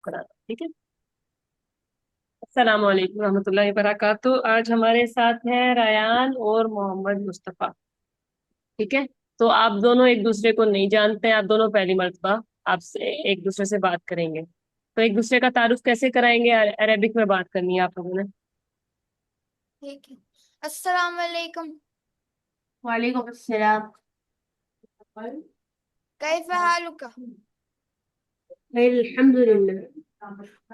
कराना, ठीक है। अस्सलाम वालेकुम रहमतुल्लाहि वबरकातुहू। आज हमारे साथ हैं रायान और मोहम्मद मुस्तफ़ा, ठीक है। तो आप दोनों एक दूसरे को नहीं जानते हैं, आप दोनों पहली मर्तबा आपसे एक दूसरे से बात करेंगे, तो एक दूसरे का तारुफ कैसे कराएंगे? अरेबिक में बात करनी है आप लोगों ने। ठीक है। अस्सलाम वालेकुम। वालेकुम अस्सलाम। कैफ हालुका? अल्हम्दुलिल्लाह।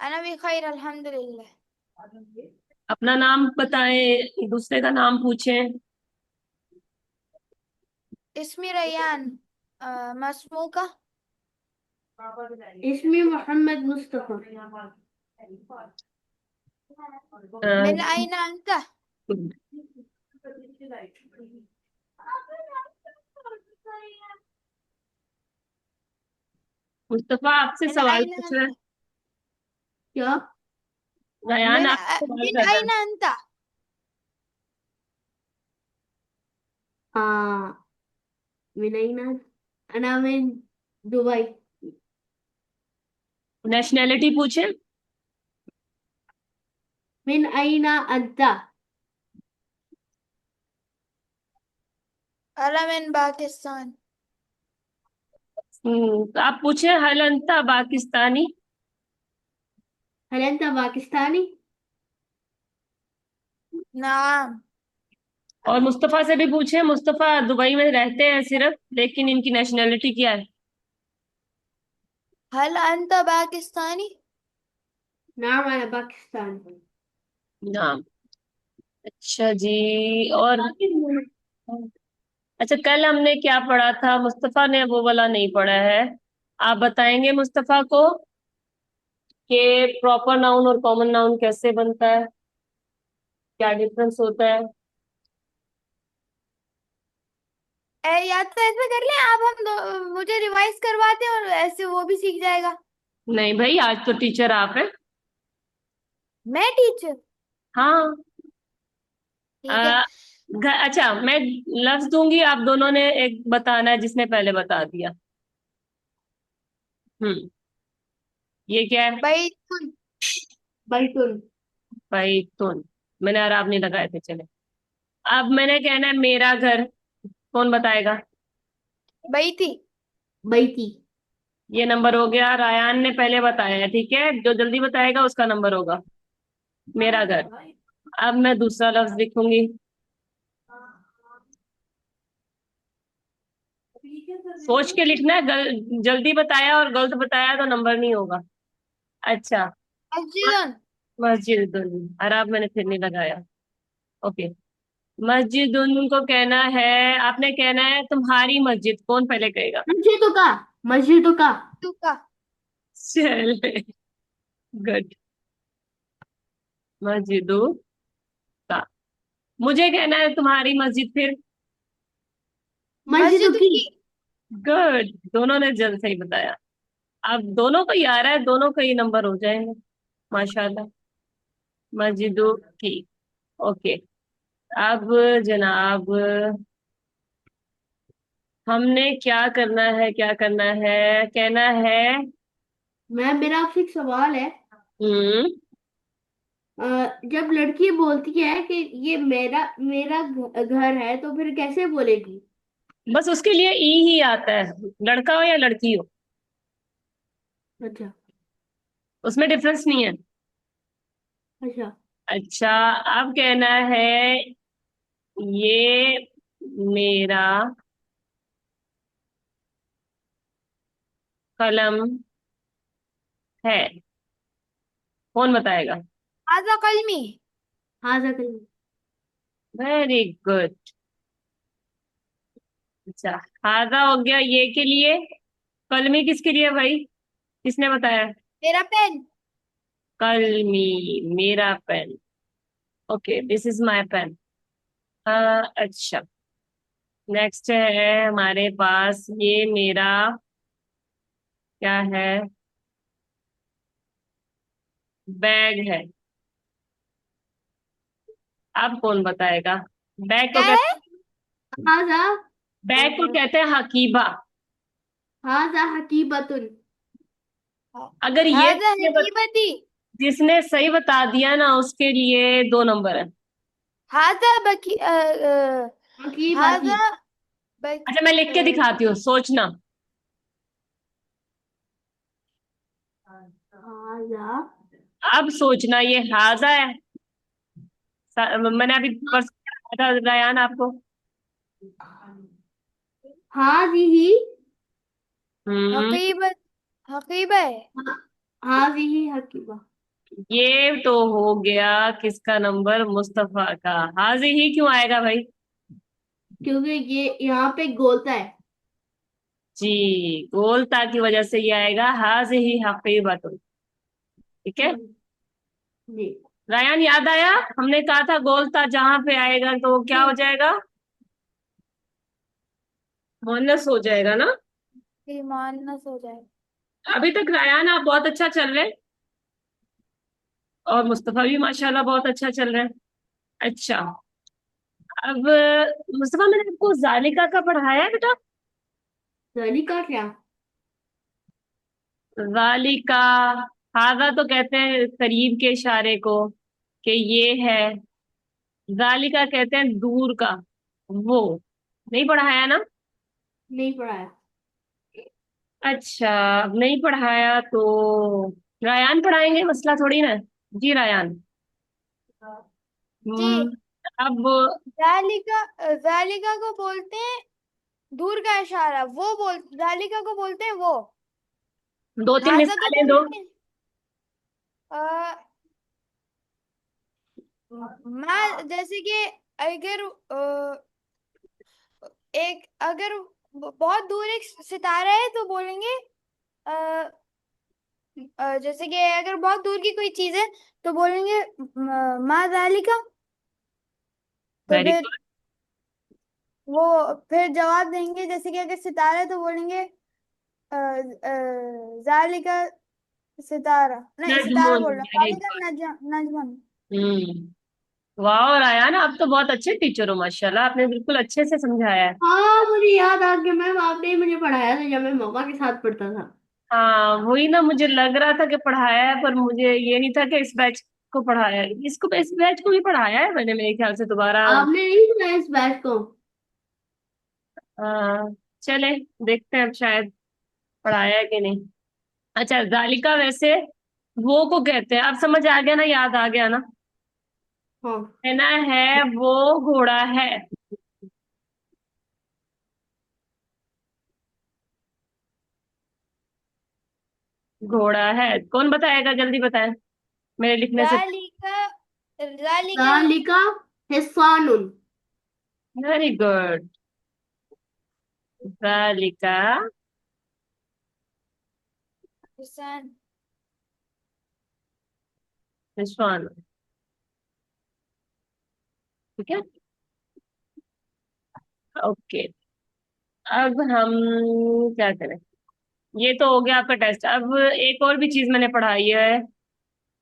अना भी खैर अल्हम्दुलिल्लाह। अपना नाम बताएं, एक दूसरे का नाम पूछें। इस्मी रैयान। मस्मूका। इसमें मोहम्मद मुस्तफ़ा। मिन अइना अंता? मुस्तफा आपसे मिन सवाल अइना पूछ रहे हैं। अंता? क्या? रयान आपसे सवाल मिन कर रहा है। अइना अंता? हाँ। विनयना। अना में दुबई। नेशनैलिटी पूछे। मिन अइना अंता। अला मिन पाकिस्तान। तो आप पूछे हल अंता पाकिस्तानी। हल अंता पाकिस्तानी। नाम। और मुस्तफा से भी पूछे, मुस्तफा दुबई में रहते हैं सिर्फ, लेकिन इनकी नेशनैलिटी क्या है? हल अंता पाकिस्तानी? नाम है पाकिस्तान। नाम। अच्छा जी। और अच्छा, कल हमने क्या पढ़ा था? मुस्तफा ने वो वाला नहीं पढ़ा है। आप बताएंगे मुस्तफा को कि प्रॉपर नाउन और कॉमन नाउन कैसे बनता है, क्या डिफरेंस होता है? या तो ऐसा कर ले आप, मुझे रिवाइज करवाते हैं और ऐसे वो भी सीख जाएगा। नहीं भाई, आज तो टीचर आप है। मैं टीचर? हाँ। ठीक है। आ, अच्छा, मैं लफ्ज दूंगी, आप दोनों ने एक बताना है जिसने पहले बता दिया। हम्म। ये क्या है? बैतुल। बैतुल। बैतुल। मैंने आराम नहीं लगाए थे, चले। अब मैंने कहना है मेरा घर, कौन बताएगा? बैती। बैती। ये नंबर हो गया, रायान ने पहले बताया है, ठीक है। जो जल्दी बताएगा उसका नंबर होगा। मेरा घर। अब मैं दूसरा लफ्ज लिखूंगी। सोच के लिखना है, जल्दी बताया और गलत बताया तो नंबर नहीं होगा। अच्छा। मस्जिद। मस्जिद। अरब मैंने फिर नहीं लगाया। ओके। मस्जिद को कहना है, आपने कहना है तुम्हारी मस्जिद, कौन पहले कहेगा? मस्जिदों का। मस्जिदों का। तुका। चले। गुड। मस्जिदों का। मुझे कहना है तुम्हारी मस्जिद फिर। मस्जिदों मस्जिद की। की। गुड। दोनों ने जल्द सही बताया। अब दोनों को ही आ रहा है, दोनों का ही नंबर हो जाएंगे। माशाल्लाह। मस्जिदों की। ओके। अब जनाब, हमने क्या करना है, क्या करना है? कहना है। मैम, मेरा आपसे एक सवाल है। हम्म। जब लड़की बोलती है कि ये मेरा मेरा घर है, तो फिर कैसे बोलेगी? बस उसके लिए ई ही आता है, लड़का हो या लड़की हो। अच्छा। उसमें डिफरेंस नहीं है। अच्छा। अच्छा। अब कहना है ये मेरा कलम है, कौन बताएगा? हाजा कलमी। हाँ जरूर। Very good. अच्छा। हाजा हो गया ये के लिए। कलमी किसके लिए भाई? किसने बताया? मेरा पेन। कलमी। मेरा pen. Okay, this is my pen. अच्छा। नेक्स्ट है हमारे पास, ये मेरा क्या है? बैग है। अब कौन बताएगा? बैग को क्या है? कहते हैं हाजा। बैग को कहते हैं हकीबा। हाजा हकीबतुन। हाँ, अगर ये हाजा हकीबती। जिसने सही बता दिया ना उसके लिए 2 नंबर है। हाजा बकी हकीबती। हाजा बक अच्छा मैं लिख के दिखाती हूँ, सोचना। हाजा। अब सोचना, ये हाजा है। मैंने अभी परसों पढ़ाया था रयान आपको। हाजी ही। हम्म। हकीबत, हकीबा है। हाजी ही हकीबा। ये तो हो गया किसका नंबर, मुस्तफा का। हाजी ही क्यों आएगा भाई? क्योंकि ये यहाँ पे गोलता है। जी, गोलता की वजह से ये आएगा हाजी ही हकीबतुन। ठीक है। जी। रायन याद आया? हमने कहा था गोलता जहां पे आएगा तो क्या हो जी जाएगा? मोहनस हो जाएगा ना। ईमान न सो जाए। अभी तक रायन आप बहुत अच्छा चल रहे हैं, और मुस्तफा भी माशाल्लाह बहुत अच्छा चल रहा है। अच्छा, अब मुस्तफा मैंने आपको जालिका का पढ़ाया है बेटा? जालिका क्या? जालिका, हाजा तो कहते हैं करीब के इशारे को, कि ये है। जालिका कहते हैं दूर का, वो। नहीं पढ़ाया ना? नहीं पढ़ाया। अच्छा, अब नहीं पढ़ाया तो रायान पढ़ाएंगे, मसला थोड़ी ना है। जी रायान। जी, हम्म, अब जालिका, जालिका को बोलते हैं दूर का इशारा, वो बोल जालिका को बोलते हैं वो। 2-3 हाजा को मिसालें दो। बोलते हैं मैं, जैसे कि अगर एक, अगर बहुत दूर एक सितारा है तो बोलेंगे अ, जैसे कि अगर बहुत दूर की कोई चीज है तो बोलेंगे मा जालिका। तो वेरी फिर गुड। वो फिर जवाब देंगे, जैसे कि अगर सितारा है तो बोलेंगे जालिका सितारा, नहीं सितारा नजमुन, बोल रहा हूँ, वेरी जालिका गुड। नजमन। वाह रायान, आप तो बहुत अच्छे टीचर हो माशाल्लाह, आपने बिल्कुल अच्छे से समझाया है। हाँ मुझे याद आ गया मैम, आपने ही मुझे पढ़ाया था जब मैं मम्मा के साथ पढ़ता था। हाँ वही ना, मुझे लग रहा था कि पढ़ाया है, पर मुझे ये नहीं था कि इस बैच को पढ़ाया है। इसको, इस बैच को भी पढ़ाया है मैंने मेरे ख्याल से दोबारा। आपने नहीं सुना इस बैच को? हाँ, चले देखते हैं अब, शायद पढ़ाया है कि नहीं। अच्छा, जालिका वैसे वो को कहते हैं, अब समझ आ गया ना, याद आ गया ना। हाँ। है ना, है वो घोड़ा है। घोड़ा है, कौन बताएगा, जल्दी बताएं मेरे लिखने से। जालिका, जालिका जालिका हिस्सानुन। Very good. जालिका हुसैन। हिस्सानुन। ठीक है। ओके, अब हम क्या करें? ये तो हो गया आपका टेस्ट। अब एक और भी चीज मैंने पढ़ाई है,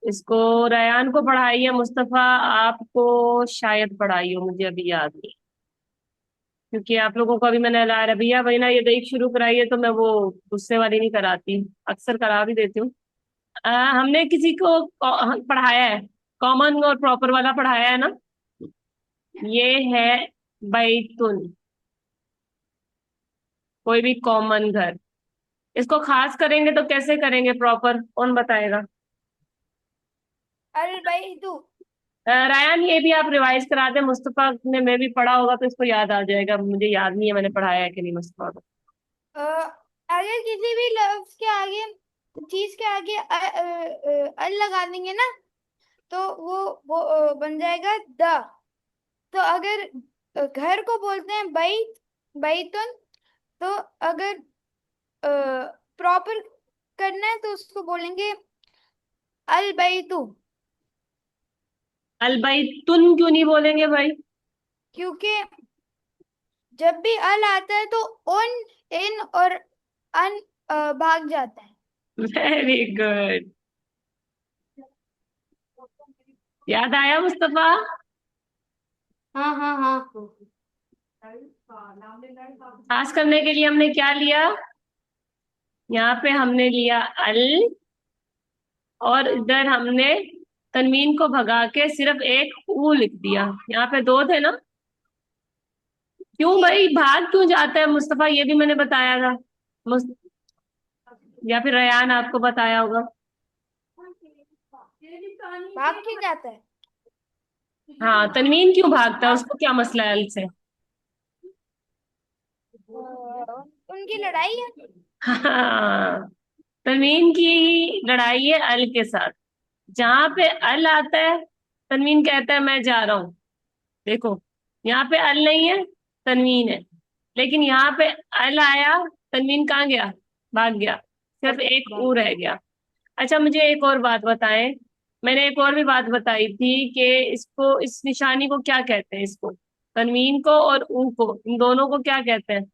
इसको रयान को पढ़ाई है, मुस्तफा आपको शायद पढ़ाई हो, मुझे अभी याद नहीं। क्योंकि आप लोगों को अभी मैंने अला रबिया वही ना ये देख शुरू कराई है, तो मैं वो गुस्से वाली नहीं कराती, अक्सर करा भी देती हूँ। हमने किसी को पढ़ाया है, कॉमन और प्रॉपर वाला पढ़ाया है ना। ये है बैतुल, कोई भी कॉमन घर। इसको खास करेंगे तो कैसे करेंगे प्रॉपर, कौन बताएगा? अल बैतु। रायन ये भी आप रिवाइज करा दे, मुस्तफा ने मैं भी पढ़ा होगा तो इसको याद आ जाएगा, मुझे याद नहीं है मैंने पढ़ाया है कि नहीं मुस्तफा को। अगर किसी भी लफ्ज के आगे, चीज के आगे अल लगा देंगे ना, तो वो बन जाएगा द। तो अगर घर को बोलते हैं बैत, बैतुन। तो अगर प्रॉपर करना है तो उसको बोलेंगे अल बैतु। अलबैतुन क्यों नहीं बोलेंगे भाई? क्योंकि जब भी अल आता है तो उन, इन और अन भाग जाता है। वेरी गुड, याद आया मुस्तफा? हाँ हाँ हाँ। खास करने के लिए हमने क्या लिया? यहाँ पे हमने लिया अल, और इधर हमने तनवीन को भगा के सिर्फ एक ऊ लिख दिया। यहाँ पे दो थे ना। क्यों जी। भाई भाग क्यों जाता है मुस्तफा, ये भी मैंने बताया था। मुस, या फिर रयान आपको बताया होगा। भाग के जाता है। हाँ, तनवीन क्यों भागता है, उसको क्या मसला है अल से? उनकी लड़ाई है। हाँ, तनवीन की लड़ाई है अल के साथ। जहां पे अल आता है, तनवीन कहता है मैं जा रहा हूँ। देखो, यहाँ पे अल नहीं है, तनवीन है। लेकिन यहाँ पे अल आया, तनवीन कहाँ गया? भाग गया। सिर्फ एक ऊ रह गया। अच्छा, मुझे एक और बात बताएं। मैंने एक और भी बात बताई थी कि इसको, इस निशानी को क्या कहते हैं? इसको, तनवीन को और ऊ को, इन दोनों को क्या कहते हैं?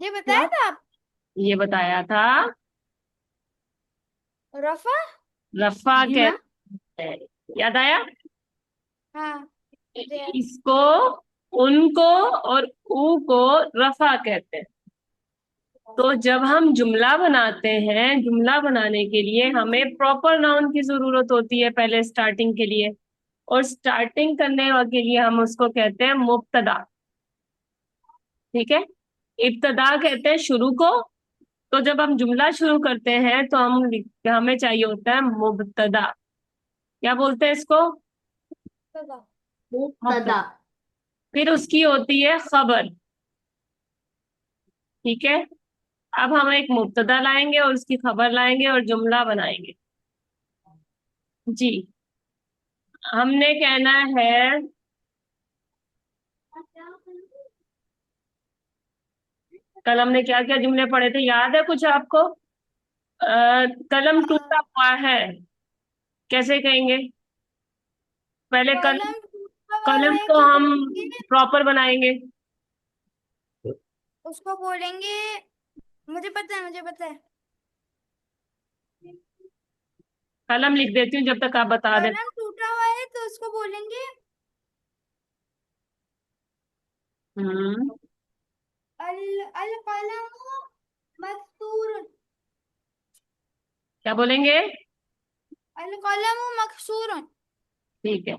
ये बताया था आप। ये बताया था। रफा। रफा कहते हैं। याद आया? हाँ, मुझे याद। इसको, उनको और ऊ को रफा कहते हैं। तो जब हम जुमला बनाते हैं, जुमला बनाने के लिए हमें प्रॉपर नाउन की जरूरत होती है पहले स्टार्टिंग के लिए। और स्टार्टिंग करने के लिए हम उसको कहते हैं मुब्तदा। ठीक है। इब्तदा कहते हैं शुरू को। तो जब हम जुमला शुरू करते हैं तो हमें चाहिए होता है मुब्तदा। क्या बोलते हैं इसको? मुब्तदा। मुब्तदा। फिर उसकी होती है खबर। ठीक है। अब हम एक मुब्तदा लाएंगे और उसकी खबर लाएंगे और जुमला बनाएंगे। जी। हमने कहना है, कल हमने क्या क्या जुमले पढ़े थे, याद है कुछ आपको? कलम टूटा हुआ है, कैसे कहेंगे? पहले कल, कॉलम टूटा हुआ कलम है को तो हम बोलेंगे। प्रॉपर बनाएंगे। उसको बोलेंगे। मुझे पता है, मुझे पता है। कलम लिख देती हूँ जब तक आप बता दें। कलम टूटा हुआ है तो उसको बोलेंगे। हम्म। अल अल कलम मकसूर। क्या बोलेंगे? अल कलम मकसूर। ठीक है।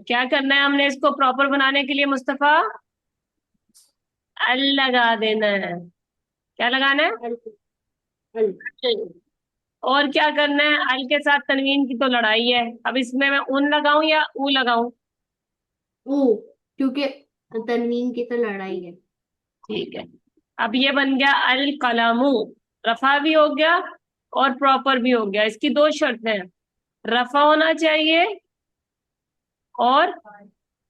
क्या करना है हमने इसको प्रॉपर बनाने के लिए मुस्तफा? अल लगा देना है। क्या लगाना है? अल। और क्या करना है? अल के साथ तनवीन की तो लड़ाई है। अब इसमें मैं उन लगाऊं या ऊ लगाऊं? ओ, क्योंकि तनवीन की तो लड़ाई है। ठीक है। अब ये बन गया अल कलामू। रफा भी हो गया और प्रॉपर भी हो गया। इसकी दो शर्तें हैं, रफा होना चाहिए और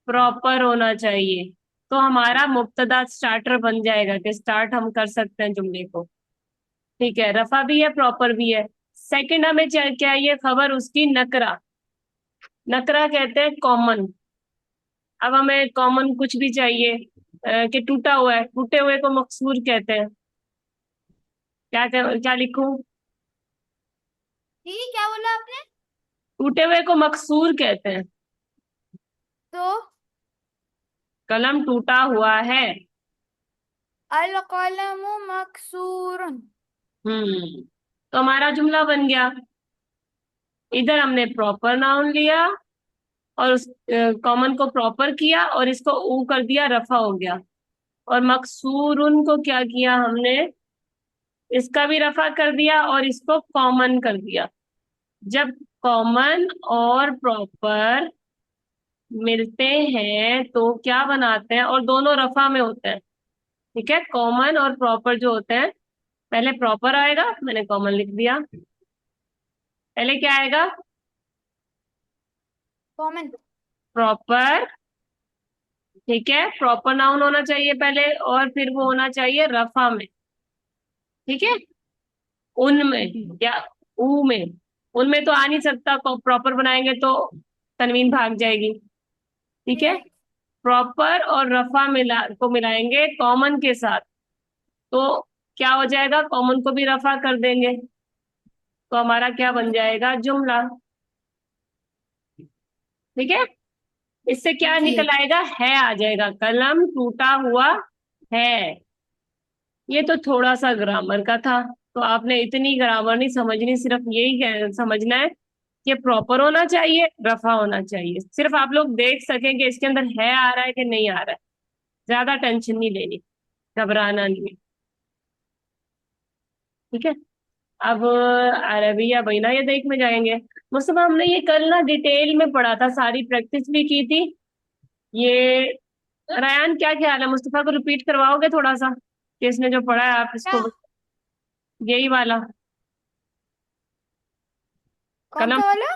प्रॉपर होना चाहिए। तो हमारा मुब्तदा स्टार्टर बन जाएगा कि स्टार्ट हम कर सकते हैं जुमले को। ठीक है, रफा भी है प्रॉपर भी है। सेकंड हमें चाहिए खबर उसकी, नकरा। नकरा कहते हैं कॉमन। अब हमें कॉमन कुछ भी चाहिए, कि टूटा हुआ है, टूटे हुए को मकसूर कहते हैं। क्या लिखूं? ठीक, क्या बोला आपने? टूटे हुए को मकसूर कहते हैं। तो कलम टूटा हुआ है। अल कलम मकसूर। हम्म। तो हमारा जुमला बन गया। इधर हमने प्रॉपर नाउन लिया और उस कॉमन को प्रॉपर किया और इसको ऊ कर दिया, रफा हो गया। और मकसूरुन को क्या किया हमने? इसका भी रफा कर दिया और इसको कॉमन कर दिया। जब कॉमन और प्रॉपर मिलते हैं तो क्या बनाते हैं, और दोनों रफा में होते हैं। ठीक है, कॉमन और प्रॉपर जो होते हैं, पहले प्रॉपर आएगा, मैंने कॉमन लिख दिया। पहले क्या आएगा? कॉमन। प्रॉपर। ठीक है, प्रॉपर नाउन होना चाहिए पहले और फिर वो होना चाहिए रफा में। ठीक है। उनमें या ऊ में, उनमें तो आ नहीं सकता, प्रॉपर बनाएंगे तो तनवीन भाग जाएगी। ठीक है। प्रॉपर और रफा मिलाएंगे कॉमन के साथ, तो क्या हो जाएगा? कॉमन को भी रफा कर देंगे तो हमारा क्या बन जाएगा? जुमला। ठीक है। इससे क्या जी। निकल आएगा? है आ जाएगा, कलम टूटा हुआ है। ये तो थोड़ा सा ग्रामर का था, तो आपने इतनी ग्रामर नहीं समझनी, सिर्फ यही समझना है कि प्रॉपर होना चाहिए, रफा होना चाहिए, सिर्फ आप लोग देख सकें कि इसके अंदर है आ रहा है कि नहीं आ रहा है। ज्यादा टेंशन नहीं लेनी, घबराना नहीं है। ठीक है। अब अरबिया बहिना ये देख में जाएंगे। मुस्तफा हमने ये कल ना डिटेल में पढ़ा था, सारी प्रैक्टिस भी की थी ये। रायान क्या ख्याल है, मुस्तफा को रिपीट करवाओगे थोड़ा सा कि इसने जो पढ़ा है आप क्या? इसको, यही वाला। कौन कलम, सा वाला?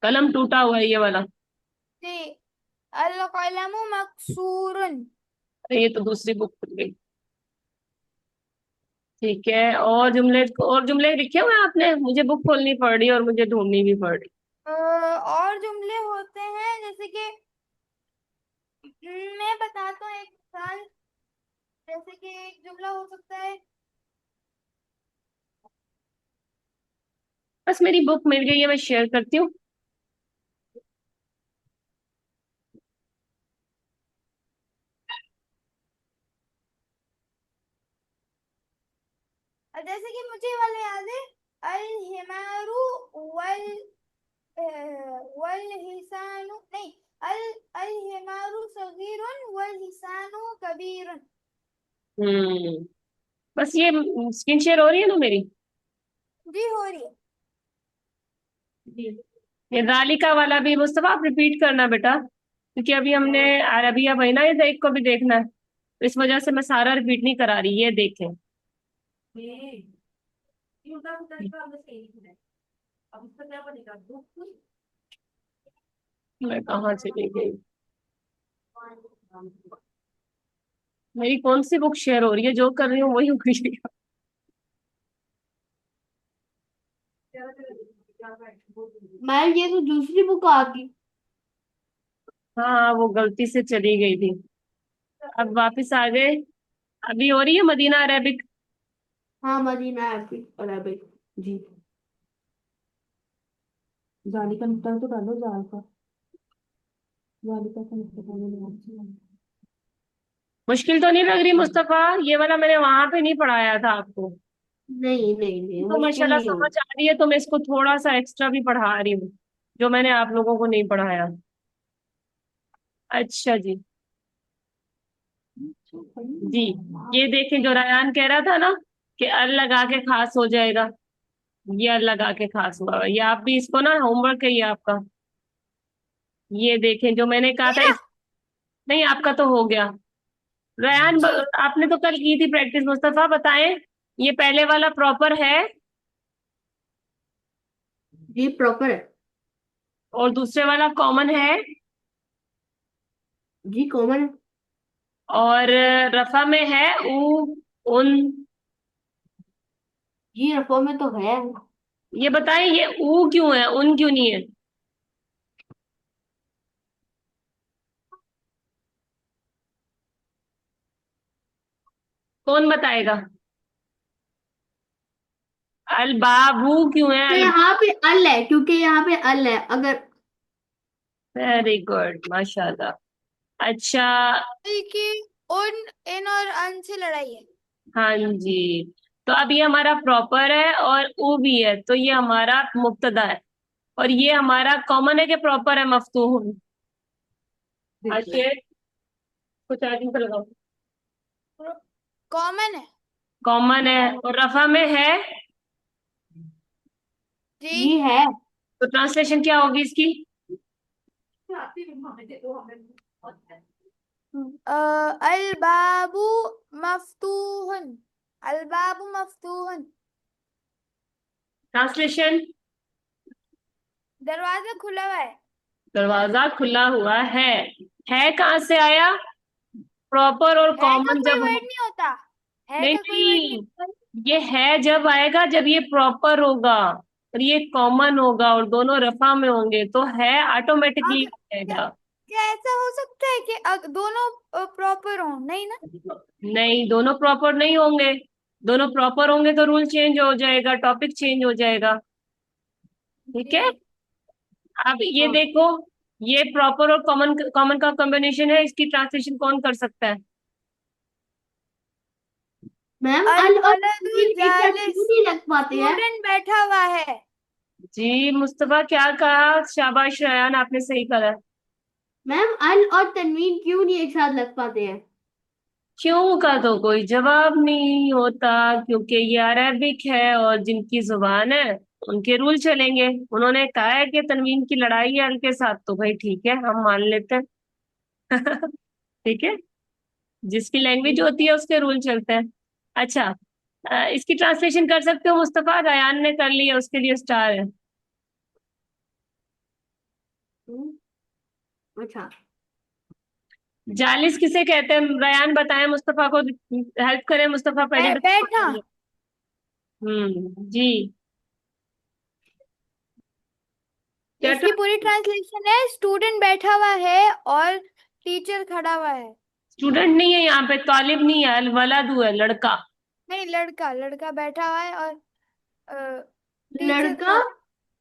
कलम टूटा हुआ है ये वाला। जी। अल कलमु मकसूरन। अरे ये तो दूसरी बुक खुल गई। ठीक है, और जुमले लिखे हुए हैं आपने? मुझे बुक खोलनी पड़ रही है और मुझे ढूंढनी भी पड़ रही। और जुमले होते हैं जैसे कि मैं बताता हूँ एक मिसाल। जैसे कि एक जुमला हो सकता है। बस मेरी बुक मिल गई है, मैं शेयर करती हूँ। जैसे कि मुझे ये वाला याद है। अल हिमारू वल वल हिसानु नहीं। अल अल हिमारू सगीरुन वल हिसानु कबीरुन। हम्म। बस ये स्क्रीन शेयर हो रही है ना मेरी? जी हो रही है। जी। ये रालिका वाला भी मुस्तफा आप रिपीट करना बेटा, क्योंकि अभी हमने अरबिया बहिना ये देख को भी देखना है, तो इस वजह से मैं सारा रिपीट नहीं करा रही, ये देखें। मैं कहाँ चली गई? मेरी कौन सी बुक शेयर हो रही है, जो कर रही हूँ वही हो रही है। मैम ये तो दूसरी बुक आ गई। हाँ वो गलती से चली गई थी, अब वापस आ गए। अभी हो रही है मदीना अरेबिक। हाँ मदीना अरबिक अरबिक। जी। जाली का नुकता तो डालो जाल का। जाली का नुकता डालो। मुश्किल तो नहीं लग रही मुस्तफा? ये वाला मैंने वहां पे नहीं पढ़ाया था आपको। नहीं नहीं नहीं तो मुश्किल माशाल्लाह नहीं समझ होगी। आ रही है, तो मैं इसको थोड़ा सा एक्स्ट्रा भी पढ़ा रही हूँ, जो मैंने आप लोगों को नहीं पढ़ाया। अच्छा जी। जी। ये देखें, जो रायान कह रहा था ना कि अल लगा के खास हो जाएगा, ये अल लगा के खास हुआ हुआ। ये आप भी इसको ना होमवर्क है ये आपका। ये देखें जो मैंने कहा था मेरा। इस, नहीं आपका तो हो गया। रायान जी। आपने तो कल की थी प्रैक्टिस, मुस्तफा बताएं ये पहले वाला प्रॉपर है जी प्रॉपर है। और दूसरे वाला कॉमन है, जी कॉमन है। और रफा में है उ, उन। जी रफो में तो है। ये बताएं ये ऊ क्यों है, उन क्यों नहीं है? कौन बताएगा? अल बाबू क्यों है, तो अल। यहाँ पे अल है क्योंकि यहाँ पे अल है अगर। वेरी गुड माशाल्लाह। अच्छा। कि उन इन और अन से लड़ाई है। हाँ जी। तो अब ये हमारा प्रॉपर है और ऊ भी है, तो ये हमारा मुब्तदा है, और ये हमारा कॉमन है कि प्रॉपर है मफ्तूह। आशेर, कुछ चार्जिंग पे लगाओ। कॉमन है। कॉमन है और रफा में है। जी है। तो ट्रांसलेशन क्या होगी इसकी? अल बाबू मफ्तूहन। अल बाबू मफ्तूहन। ट्रांसलेशन? दरवाजा खुला हुआ है। दरवाजा खुला हुआ है कहाँ से आया? प्रॉपर और है का कॉमन कोई जब हो। वर्ड नहीं होता। है नहीं का कोई वर्ड नहीं नहीं, होता। ये है जब आएगा जब ये प्रॉपर होगा, और ये कॉमन होगा और दोनों रफा में होंगे, तो है ऑटोमेटिकली अगर क्या आएगा। क्या ऐसा हो सकता है कि दोनों प्रॉपर हो नहीं ना। नहीं, दोनों प्रॉपर नहीं होंगे। दोनों प्रॉपर होंगे तो रूल चेंज हो जाएगा, टॉपिक चेंज हो जाएगा। ठीक है। जी। अब ये हाँ। देखो, ये प्रॉपर और कॉमन कॉमन का कॉम्बिनेशन है, इसकी ट्रांसलेशन कौन कर सकता है? मैम अल अल और वलदु तनवीन एक साथ जालिस, क्यों नहीं लग पाते हैं? स्टूडेंट बैठा हुआ है। जी मुस्तफा, क्या कहा? शाबाश रयान, आपने सही करा। मैम अल और तनवीन क्यों नहीं एक साथ लग पाते हैं? क्यों का तो कोई जवाब नहीं होता, क्योंकि ये अरबिक है और जिनकी जुबान है उनके रूल चलेंगे। उन्होंने कहा है कि तनवीन की लड़ाई है अल के साथ, तो भाई ठीक है, हम मान लेते हैं। ठीक है, जिसकी लैंग्वेज होती है उसके रूल चलते हैं। अच्छा, इसकी ट्रांसलेशन कर सकते हो मुस्तफा? रयान ने कर लिया, उसके लिए स्टार है। हम्म, अच्छा। जालिस किसे कहते हैं? रयान बताएं मुस्तफा को, हेल्प करें मुस्तफा, पहली बैठना। दफा। जी। क्या? इसकी पूरी ट्रांसलेशन है, स्टूडेंट बैठा हुआ है और टीचर खड़ा हुआ है। स्टूडेंट नहीं है यहाँ पे, तालिब नहीं है, अल वलादू है, लड़का। नहीं, लड़का, लड़का बैठा हुआ है और टीचर लड़का, खड़ा।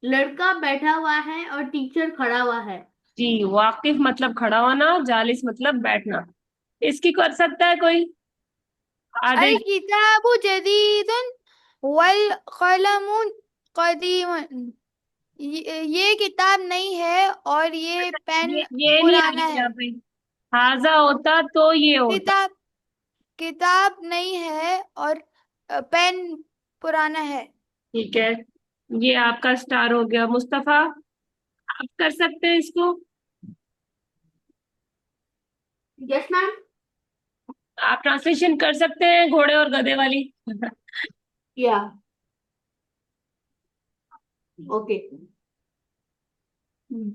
लड़का बैठा हुआ है और टीचर खड़ा हुआ है। जी, वाकिफ मतलब खड़ा होना, जालिस मतलब बैठना। इसकी कर सकता है कोई? आधे। अल किताबु जदीदुन वल कलमु कदीमुन। ये किताब नहीं है और ये पेन ये नहीं पुराना आएगा है। यहाँ पे। हाजा होता तो ये होता। किताब, किताब नहीं है और पेन पुराना है। ठीक है, ये आपका स्टार हो गया मुस्तफा। आप कर सकते हैं इसको। Yes ma'am. आप ट्रांसलेशन कर सकते हैं घोड़े और गधे वाली। या ओके।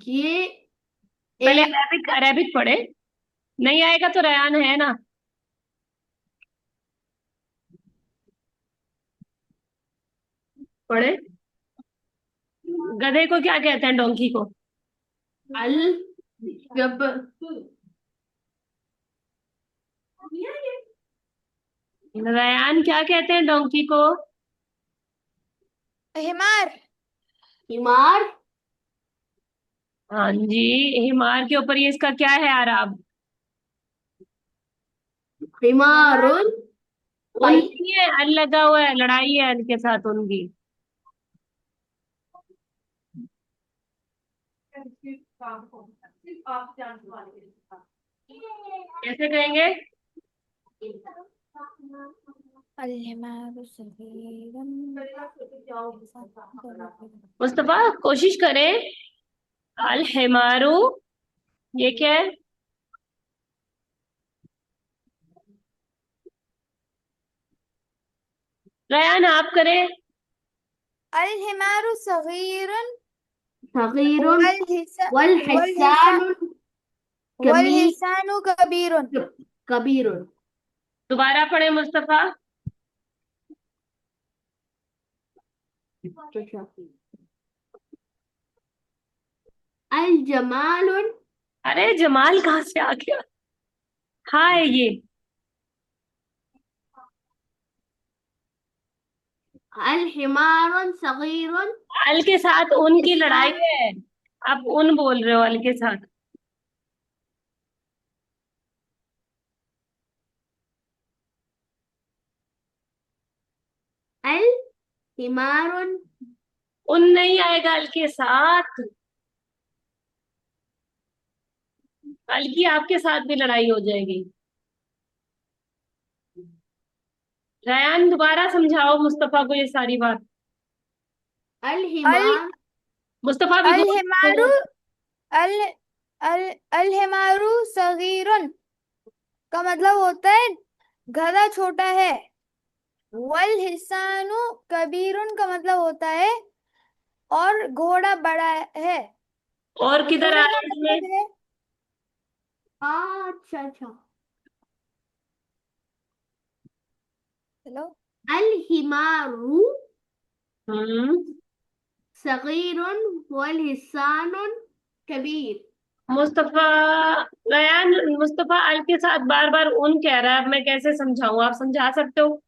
ये पहले एक अरेबिक अरेबिक पढ़े। नहीं आएगा तो रयान है ना। पढ़े। गधे को क्या कहते हैं? डोंकी को। अल, जब रयान क्या कहते हैं डोंकी को? हिमार। हिमार, हाँ जी। हिमार के ऊपर ये इसका क्या है आराब? हिमार। हिमारुन, उन पाई। नहीं है, अल लगा हुआ है, लड़ाई है अल के साथ उनकी। कैसे कहेंगे? अल हिमार सगीरन। मुस्तफा कोशिश करें। अल हिमारू, ये क्या है? रयान आप करें। अल हिमारु सगीरन सगीरुन, वल हिसा वल वल हिसा हिसानुन वल कमी, हिसानु कबीरुन। कबीरुन। दोबारा पढ़े मुस्तफा। अच्छा। अल जमालुन, अरे जमाल कहाँ से आ गया? हाँ है ये। अल हिमारुन सगीरुन, अल के साथ उनकी लड़ाई हिसान, है। आप उन बोल रहे हो अल के साथ। अल हिमारुन, उन नहीं आएगा अल के साथ। अल की आपके साथ भी लड़ाई हो जाएगी। रयान दोबारा समझाओ मुस्तफा को ये सारी बात। अल अल हिमार, मुस्तफा भी अल गोल हिमारु बोलो। अल अल अल हिमारु सगीरुन का मतलब होता है गधा छोटा है। वल हिसानु कबीरुन का मतलब होता है और घोड़ा बड़ा है। और किधर आ पूरे का रहा है इसमें? मतलब है। अच्छा अच्छा। हेलो। अल हिमारू हम्म। सगीरुन, वल हिसानुन कबीर। मुस्तफा, रयान, मुस्तफा अल के साथ बार बार उन कह रहा है, अब मैं कैसे समझाऊं? आप समझा सकते हो?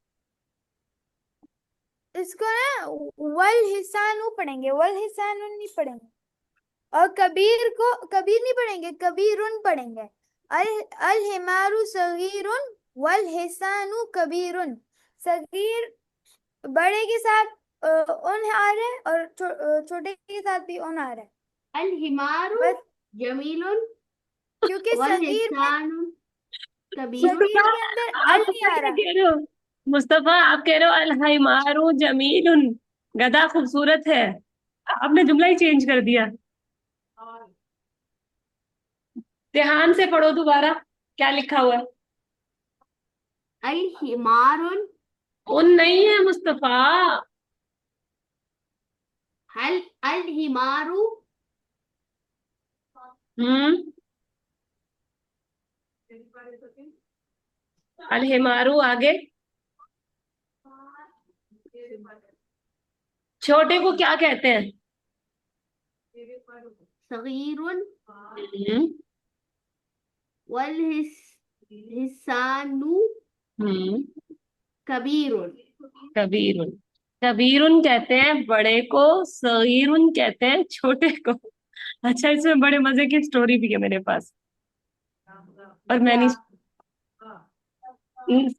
इसको ना वल हिसानु पढ़ेंगे, वल हिसानु नहीं पढ़ेंगे। और कबीर को कबीर नहीं पढ़ेंगे, कबीरुन पढ़ेंगे। अल अल हिमारु सगीरुन वल हिसानु कबीरुन। सगीर बड़े के साथ उन आ रहा है, और छोटे के साथ भी उन आ रहा है। अल हिमारू बस जमीलुन क्योंकि वल सगीर में, हिसानु कबीरुन। मुस्तफा, सगीर के अंदर आप अल नहीं पता आ क्या रहा। कह रहे हो? मुस्तफा, आप कह रहे हो अल हिमारू जमीलुन, गधा खूबसूरत है। आपने जुमला ही चेंज कर दिया। ध्यान से पढ़ो दोबारा, क्या लिखा हुआ है। अल हिमारुन उन नहीं है मुस्तफा। हल अल हिमारू हम्म। अल हिमारू आगे। छोटे को क्या कहते हैं? सगीरुन हम्म। वल हिसानु हम्म। कबीरुन। कबीरुन। कबीरुन कहते हैं बड़े को, सगीरुन कहते हैं छोटे को। अच्छा, इसमें बड़े मजे की स्टोरी भी है मेरे पास। और क्या? मैंने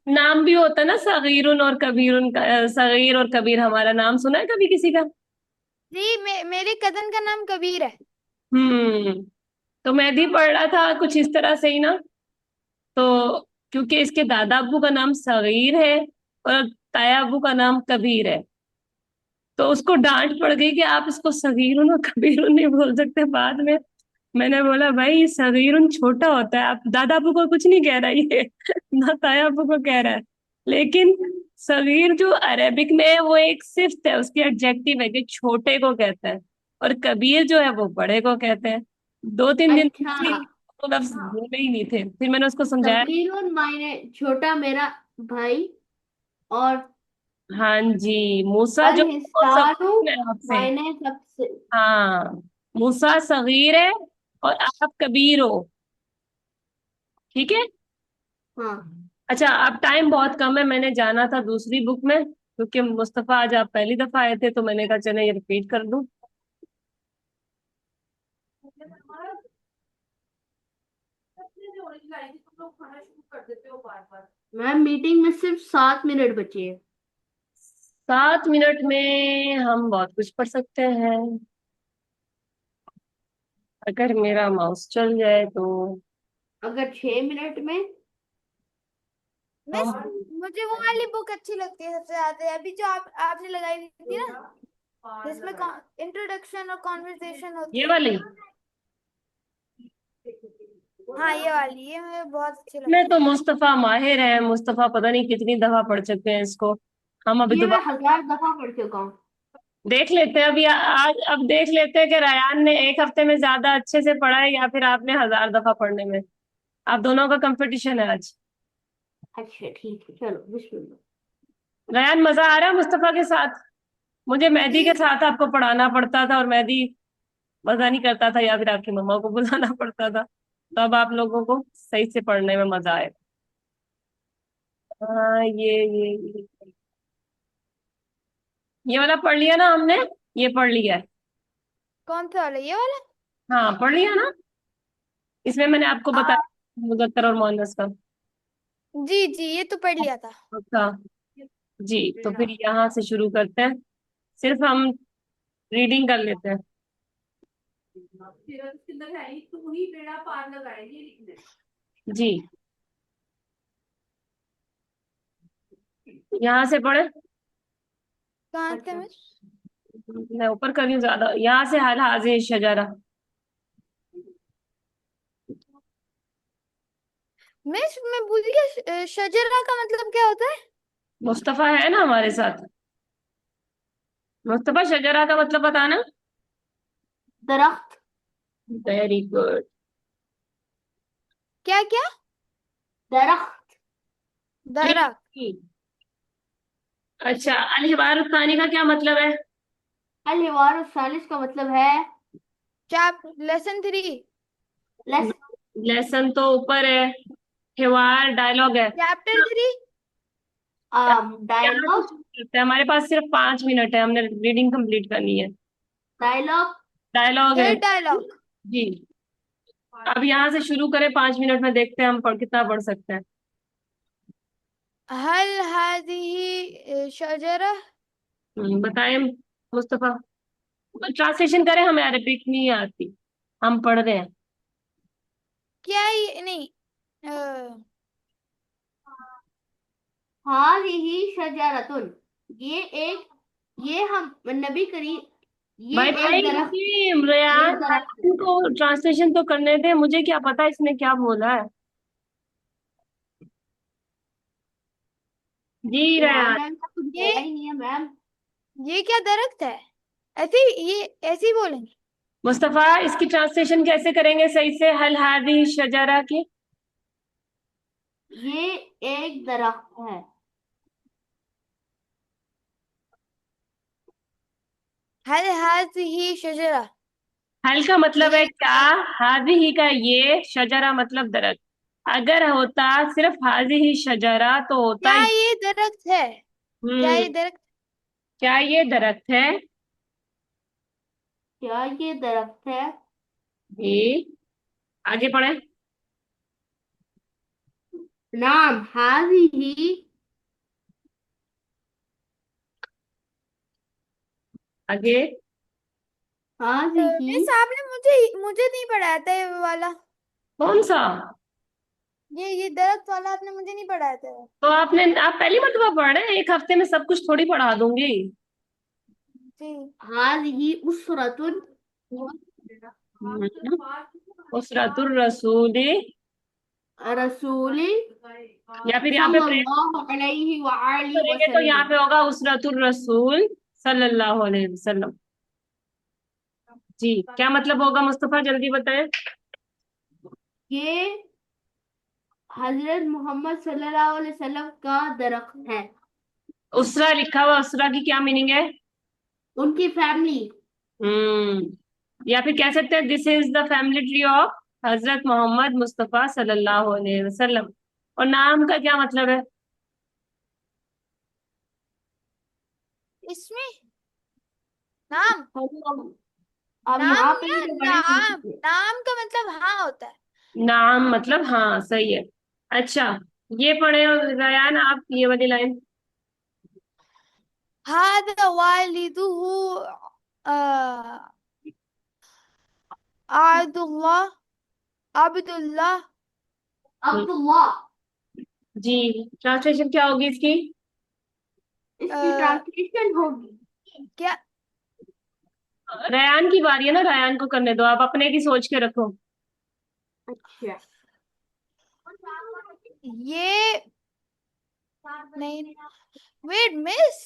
नाम भी होता है ना सगीरुन और कबीरुन का। सगीर और कबीर, हमारा नाम सुना है कभी किसी का? जी, मेरे कजन का नाम कबीर है। हम्म। तो मैं भी पढ़ रहा था कुछ इस तरह से ही ना। तो क्योंकि इसके दादा अब्बू का नाम सगीर है और ताया अब्बू का नाम कबीर है, तो उसको डांट पड़ गई कि आप इसको सगीरुन और कबीरुन नहीं बोल सकते बाद में। मैंने बोला भाई सगीरुन छोटा होता है, आप दादा अब्बू को कुछ नहीं कह रहा ये ना ताया अब्बू को कह रहा है। लेकिन सगीर जो अरेबिक में है वो एक सिफ्त है, उसकी एडजेक्टिव है कि छोटे को कहते हैं। और कबीर जो है वो बड़े को कहते हैं। 2-3 दिन अच्छा, वो लफ्ज बोले ही नहीं थे, फिर मैंने उसको समझाया। सगीरुन मायने छोटा मेरा भाई, और हाँ जी, मूसा अल जो वो हिसानु सगीर है आपसे। मायने सबसे। हाँ, मूसा सगीर है और आप कबीर हो। ठीक है। हाँ। अच्छा, अब टाइम बहुत कम है, मैंने जाना था दूसरी बुक में, क्योंकि मुस्तफा आज आप पहली दफा आए थे तो मैंने कहा चले ये रिपीट कर दूं। मैम मीटिंग में सिर्फ 7 मिनट बचे हैं। 7 मिनट में हम बहुत कुछ पढ़ सकते हैं, अगर मेरा माउस चल जाए तो। अगर 6 मिनट में। मिस, मुझे वो वाली बुक अच्छी लगती है सबसे ज्यादा, अभी जो आपने लगाई हुई थी ना, जिसमें इंट्रोडक्शन और कॉन्वर्सेशन ये होती है। वाली। हाँ, ये वाली, ये मुझे बहुत अच्छी मैं लगती तो है। मुस्तफा माहिर है, मुस्तफा पता नहीं कितनी दफा पढ़ चुके हैं इसको। हम अभी ये मैं दोबारा 1000 दफा पढ़ चुका हूँ। देख लेते हैं। अभी आज अब देख लेते हैं कि रायान ने एक हफ्ते में ज्यादा अच्छे से पढ़ा है या फिर आपने 1000 दफा पढ़ने में। आप दोनों का कंपटीशन है आज। अच्छा ठीक है, चलो बिस्मिल्लाह। रायान, मजा आ रहा है मुस्तफा के साथ? मुझे मेहदी के जी। साथ आपको पढ़ाना पड़ता था और मेहदी मजा नहीं करता था, या फिर आपकी मम्मा को बुलाना पड़ता था। तो अब आप लोगों को सही से पढ़ने में मजा आएगा। हाँ, ये वाला पढ़ लिया ना हमने? ये पढ़ लिया है। कौन सा वाला, ये वाला? हाँ, पढ़ लिया ना। इसमें मैंने आपको आ, बताया मुज़क्कर और मुअन्नस का। जी जी, ये तो पढ़ लिया था। उसका। जी, तो फिर यहाँ से शुरू करते हैं। सिर्फ हम रीडिंग कर लेते हैं। जी, यहाँ से पढ़े। कहाँ से अच्छा। मिस? मैं ऊपर कर रही हूँ ज्यादा, यहाँ से हाल हाजिर शजारा। मिस, मैं भूल गया, शजरा का मतलब क्या होता है? मुस्तफा है ना हमारे साथ। मुस्तफा, शजरा का मतलब बताना। दरख्त। Very good. क्या क्या? दरख्त। दरख्त। अच्छा, अल हिबार सानी का क्या मतलब है? अल हिवार सालिस का मतलब है। लेसन 3। लेस लेसन तो ऊपर है, हिवार डायलॉग है। चैप्टर 3। यहाँ से डायलॉग। शुरू करते हैं, हमारे पास सिर्फ 5 मिनट है, हमने रीडिंग कंप्लीट करनी है। डायलॉग। डायलॉग है। फिर डायलॉग। जी, अब यहाँ से शुरू करें, 5 मिनट में देखते हैं हम कितना पढ़ सकते हैं। हल हादिही शजरा। बताएं मुस्तफा। ट्रांसलेशन करें, हमें अरबिक नहीं आती, हम पढ़ रहे हैं। क्या ये नहीं हाज़िही शजरतुन, ये एक, ये हम नबी करीम, ये भाई भाई, एक दरख्त, रेयान एक दरख्त है। को ट्रांसलेशन तो करने दे, मुझे क्या पता इसने क्या बोला है। जी रेहान रेयान। मैम का कुछ ये बोला ही नहीं है मैम। ये क्या दरख्त है? ऐसे ये ऐसे ही बोलेंगे। मुस्तफा, इसकी ट्रांसलेशन कैसे करेंगे सही से, हल हादी शजरा की? ये एक दरख्त है। हल हादिही शजरा। हल का मतलब है ये क्या, हाजी ही का ये, शजरा मतलब दरख्त। अगर होता सिर्फ हाजी ही शजरा तो होता क्या ये दरख्त है? क्या हम्म। ये दरख्त? क्या ये दरख्त है? क्या ये दरख्त है? जी, आगे पढ़े। नाम हाज़िही, आगे। हाज़िही। मिस आपने मुझे मुझे नहीं पढ़ाया था ये वाला। कौन सा? ये दरख्त वाला आपने मुझे नहीं पढ़ाया था। तो आप पहली मर्तबा पढ़ रहे हैं, एक हफ्ते में सब कुछ थोड़ी पढ़ा दूंगी। जी। हाज़िही उसरतुन, हम्म, उसरतुर रसूल, रसूली या फिर यहाँ पे प्रेम सल्लल्लाहु अलैहि वआलिहि करेंगे तो यहाँ वसल्लम। पे होगा उसरतुर रसूल सल्लल्लाहु अलैहि वसल्लम। जी, क्या मतलब होगा मुस्तफा, जल्दी बताएं। ये हजरत मोहम्मद सल्लल्लाहु अलैहि वसल्लम का दरख्त है। उसरा लिखा हुआ, उसरा की क्या मीनिंग है? उनकी फैमिली। या फिर कह सकते हैं this is the family tree of हजरत मोहम्मद मुस्तफा सल्लल्लाहु अलैहि वसल्लम। और नाम का क्या मतलब है? इसमें नाम, हम अब नाम यहाँ पे या ये बड़े नाम, नाम का मतलब हाँ होता है। नाम मतलब हाँ, सही है। अच्छा, ये पढ़े रयान आप ये वाली लाइन। हादा वालिदुहु आब्दुल्लाह, अब्दुल्लाह। अब्दुल्लाह। जी, ट्रांसलेशन क्या होगी इसकी? इसकी ट्रांसलेशन होगी। क्या रयान की बारी है ना, रयान को करने दो, आप अपने की सोच के रखो। अच्छा। ये नहीं, वेट मिस,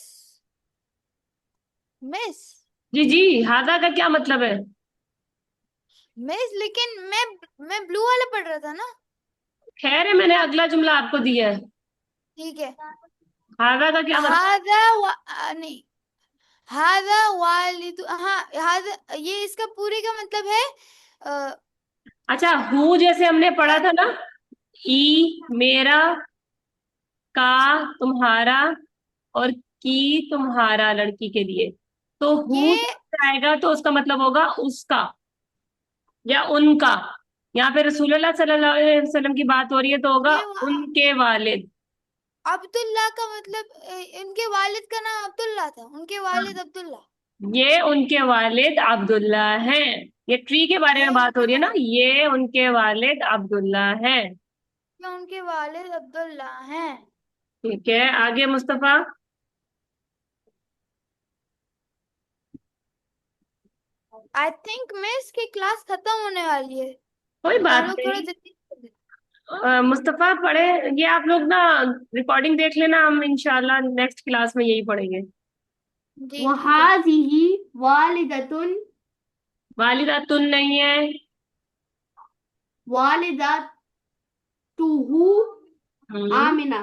मिस, जी जी, हादा का क्या मतलब है? मिस लेकिन मैं ब्लू वाला पढ़ रहा था ना। खैर है, मैंने अगला जुमला आपको दिया है। ठीक है। हादा का क्या मतलब? नहीं, हादा वालिदु, हाँ हादा ये इसका पूरे का मतलब है अ, अच्छा, हु जैसे हमने पढ़ा था ना, ई मेरा, का तुम्हारा, और की तुम्हारा लड़की के लिए, तो हु ये जब आएगा तो उसका मतलब होगा उसका या उनका। यहाँ पे रसूलुल्लाह सल्लल्लाहु अलैहि वसल्लम की बात हो रही है तो होगा ये उनके वालिद। अब्दुल्ला का मतलब इनके वालिद का नाम अब्दुल्ला था, उनके वालिद अब्दुल्ला। ये उनके वालिद अब्दुल्ला हैं। ये ट्री के बारे ये में बात हो उनके रही है ना, ये उनके वालिद अब्दुल्ला हैं। उनके वालिद अब्दुल्ला हैं। ठीक है, आगे मुस्तफा। आई थिंक मिस की क्लास खत्म होने वाली है, कोई तो हम बात लोग थोड़ा नहीं। जल्दी। मुस्तफा पढ़े, ये आप लोग ना रिकॉर्डिंग देख लेना, हम इंशाल्लाह नेक्स्ट क्लास में यही पढ़ेंगे। जी ठीक है। वहाजिही वालिदतुन, वालिदातुन नहीं है। वालिदतुहु हम्म। आमिना।